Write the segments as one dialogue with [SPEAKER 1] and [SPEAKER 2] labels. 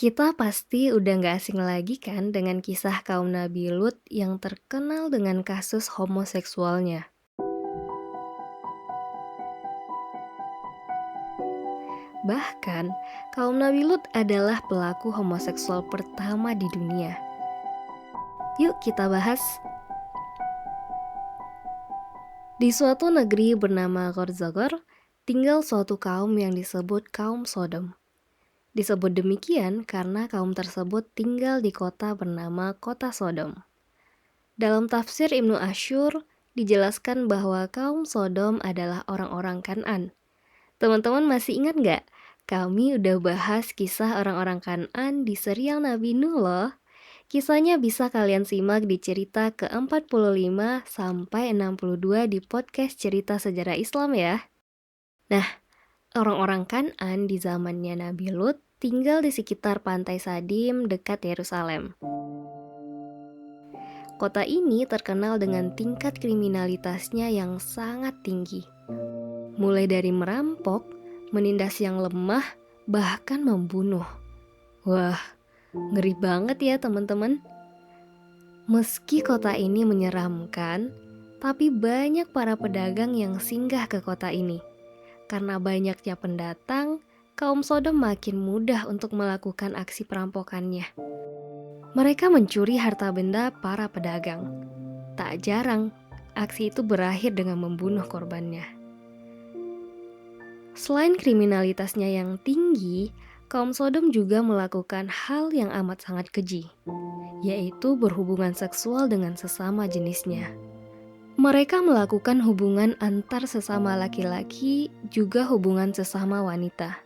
[SPEAKER 1] Kita pasti udah gak asing lagi kan dengan kisah kaum Nabi Lut yang terkenal dengan kasus homoseksualnya. Bahkan, kaum Nabi Lut adalah pelaku homoseksual pertama di dunia. Yuk kita bahas. Di suatu negeri bernama Gorzagor, tinggal suatu kaum yang disebut kaum Sodom. Disebut demikian karena kaum tersebut tinggal di kota bernama Kota Sodom. Dalam tafsir Ibnu Asyur, dijelaskan bahwa kaum Sodom adalah orang-orang Kan'an. Teman-teman masih ingat nggak? Kami udah bahas kisah orang-orang Kan'an di serial Nabi Nuh loh. Kisahnya bisa kalian simak di cerita ke-45 sampai 62 di podcast Cerita Sejarah Islam ya. Nah, orang-orang Kan'an di zamannya Nabi Lut tinggal di sekitar pantai Sadim dekat Yerusalem. Kota ini terkenal dengan tingkat kriminalitasnya yang sangat tinggi. Mulai dari merampok, menindas yang lemah, bahkan membunuh. Wah, ngeri banget ya teman-teman. Meski kota ini menyeramkan, tapi banyak para pedagang yang singgah ke kota ini. Karena banyaknya pendatang, kaum Sodom makin mudah untuk melakukan aksi perampokannya. Mereka mencuri harta benda para pedagang. Tak jarang, aksi itu berakhir dengan membunuh korbannya. Selain kriminalitasnya yang tinggi, kaum Sodom juga melakukan hal yang amat sangat keji, yaitu berhubungan seksual dengan sesama jenisnya. Mereka melakukan hubungan antar sesama laki-laki, juga hubungan sesama wanita.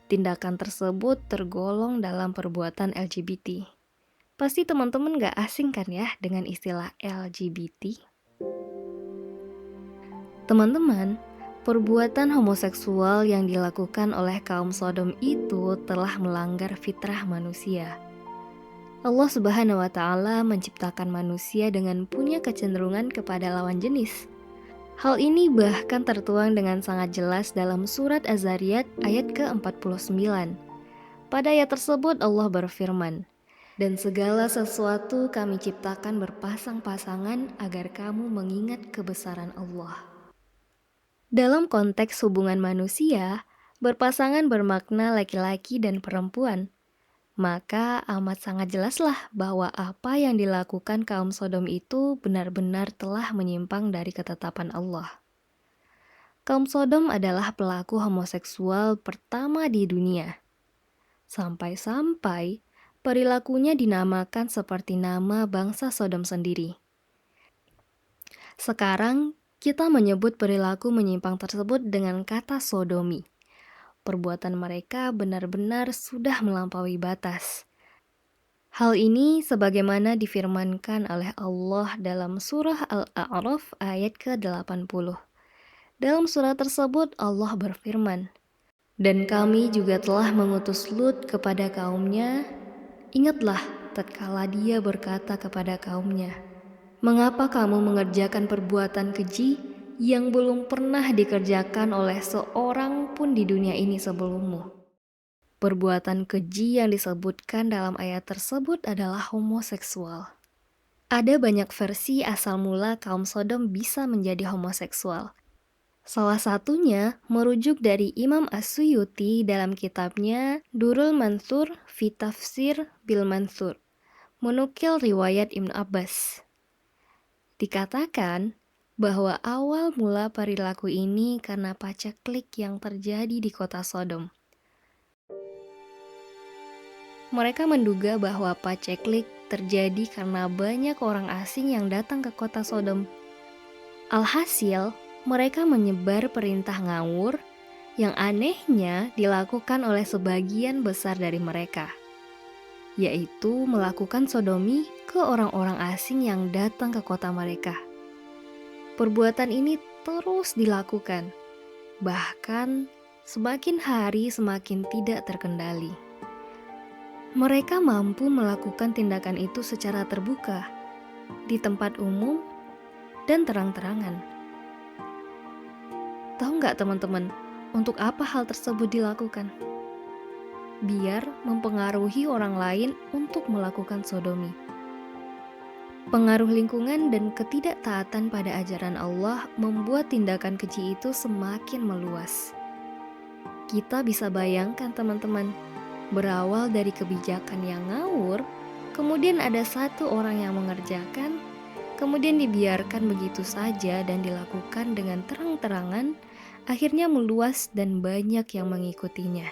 [SPEAKER 1] Tindakan tersebut tergolong dalam perbuatan LGBT. Pasti teman-teman gak asing kan ya dengan istilah LGBT? Teman-teman, perbuatan homoseksual yang dilakukan oleh kaum Sodom itu telah melanggar fitrah manusia. Allah Subhanahu wa Ta'ala menciptakan manusia dengan punya kecenderungan kepada lawan jenis. Hal ini bahkan tertuang dengan sangat jelas dalam surat Az-Zariyat ayat ke-49. Pada ayat tersebut Allah berfirman, "Dan segala sesuatu kami ciptakan berpasang-pasangan agar kamu mengingat kebesaran Allah." Dalam konteks hubungan manusia, berpasangan bermakna laki-laki dan perempuan. Maka amat sangat jelaslah bahwa apa yang dilakukan kaum Sodom itu benar-benar telah menyimpang dari ketetapan Allah. Kaum Sodom adalah pelaku homoseksual pertama di dunia. Sampai-sampai perilakunya dinamakan seperti nama bangsa Sodom sendiri. Sekarang, kita menyebut perilaku menyimpang tersebut dengan kata sodomi. Perbuatan mereka benar-benar sudah melampaui batas. Hal ini sebagaimana difirmankan oleh Allah dalam surah Al-A'raf ayat ke-80. Dalam surah tersebut Allah berfirman, "Dan kami juga telah mengutus Lut kepada kaumnya. Ingatlah tatkala dia berkata kepada kaumnya, 'Mengapa kamu mengerjakan perbuatan keji yang belum pernah dikerjakan oleh seorang pun di dunia ini sebelummu?' Perbuatan keji yang disebutkan dalam ayat tersebut adalah homoseksual. Ada banyak versi asal mula kaum Sodom bisa menjadi homoseksual. Salah satunya merujuk dari Imam As-Suyuti dalam kitabnya Durrul Mansur fi Tafsir Bil Mansur, menukil riwayat Ibnu Abbas. Dikatakan bahwa awal mula perilaku ini karena paceklik yang terjadi di kota Sodom. Mereka menduga bahwa paceklik terjadi karena banyak orang asing yang datang ke kota Sodom. Alhasil, mereka menyebar perintah ngawur yang anehnya dilakukan oleh sebagian besar dari mereka, yaitu melakukan sodomi ke orang-orang asing yang datang ke kota mereka. Perbuatan ini terus dilakukan, bahkan semakin hari semakin tidak terkendali. Mereka mampu melakukan tindakan itu secara terbuka, di tempat umum, dan terang-terangan. Tahu nggak teman-teman, untuk apa hal tersebut dilakukan? biar mempengaruhi orang lain untuk melakukan sodomi. Pengaruh lingkungan dan ketidaktaatan pada ajaran Allah membuat tindakan keji itu semakin meluas. Kita bisa bayangkan teman-teman, berawal dari kebijakan yang ngawur, kemudian ada satu orang yang mengerjakan, kemudian dibiarkan begitu saja dan dilakukan dengan terang-terangan, akhirnya meluas dan banyak yang mengikutinya.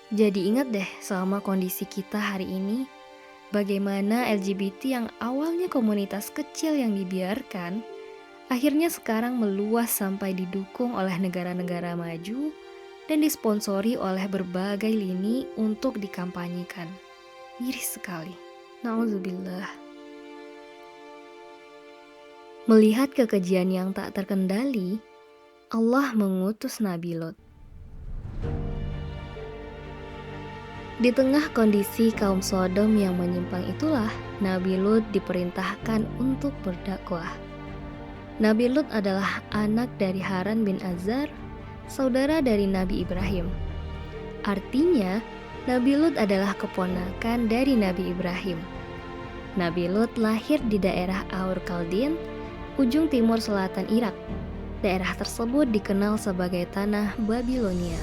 [SPEAKER 1] Jadi ingat deh sama kondisi kita hari ini, bagaimana LGBT yang awalnya komunitas kecil yang dibiarkan, akhirnya sekarang meluas sampai didukung oleh negara-negara maju dan disponsori oleh berbagai lini untuk dikampanyekan. Miris sekali. Nauzubillah. Melihat kekejian yang tak terkendali, Allah mengutus Nabi Lot. Di tengah kondisi kaum Sodom yang menyimpang itulah, Nabi Lut diperintahkan untuk berdakwah. Nabi Lut adalah anak dari Haran bin Azar, saudara dari Nabi Ibrahim. Artinya, Nabi Lut adalah keponakan dari Nabi Ibrahim. Nabi Lut lahir di daerah Aur Kaldin, ujung timur selatan Irak. Daerah tersebut dikenal sebagai tanah Babilonia.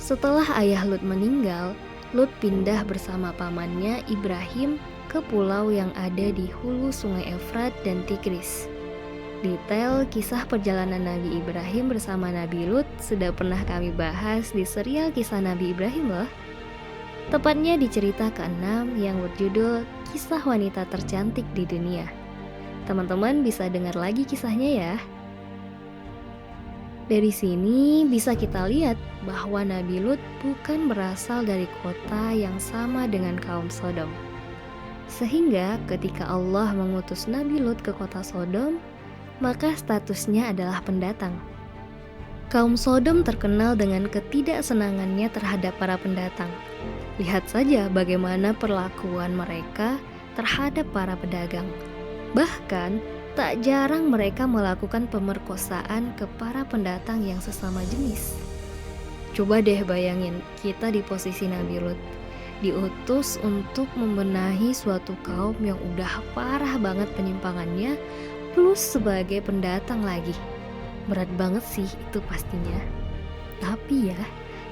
[SPEAKER 1] Setelah ayah Lut meninggal, Lut pindah bersama pamannya Ibrahim ke pulau yang ada di hulu sungai Efrat dan Tigris. Detail kisah perjalanan Nabi Ibrahim bersama Nabi Lut sudah pernah kami bahas di serial kisah Nabi Ibrahim loh. Tepatnya di cerita ke-6 yang berjudul Kisah Wanita Tercantik di Dunia. Teman-teman bisa dengar lagi kisahnya ya. Dari sini bisa kita lihat bahwa Nabi Lut bukan berasal dari kota yang sama dengan kaum Sodom. Sehingga ketika Allah mengutus Nabi Lut ke kota Sodom, maka statusnya adalah pendatang. Kaum Sodom terkenal dengan ketidaksenangannya terhadap para pendatang. Lihat saja bagaimana perlakuan mereka terhadap para pedagang. Bahkan, tak jarang mereka melakukan pemerkosaan ke para pendatang yang sesama jenis. Coba deh bayangin, kita di posisi Nabi Lut, diutus untuk membenahi suatu kaum yang udah parah banget penyimpangannya, plus sebagai pendatang lagi. Berat banget sih itu pastinya. Tapi ya,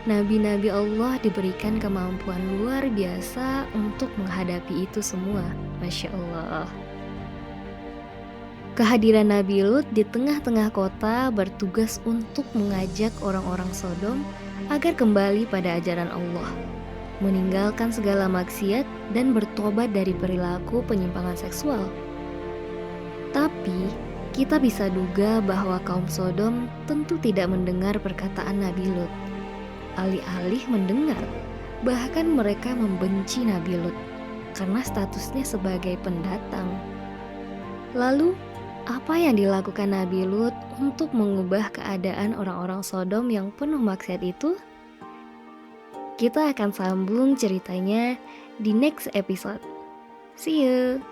[SPEAKER 1] nabi-nabi Allah diberikan kemampuan luar biasa untuk menghadapi itu semua. Masya Allah. Kehadiran Nabi Lut di tengah-tengah kota bertugas untuk mengajak orang-orang Sodom agar kembali pada ajaran Allah, meninggalkan segala maksiat dan bertobat dari perilaku penyimpangan seksual. Tapi, kita bisa duga bahwa kaum Sodom tentu tidak mendengar perkataan Nabi Lut. Alih-alih mendengar, bahkan mereka membenci Nabi Lut karena statusnya sebagai pendatang. Lalu, apa yang dilakukan Nabi Lut untuk mengubah keadaan orang-orang Sodom yang penuh maksiat itu? Kita akan sambung ceritanya di next episode. See you!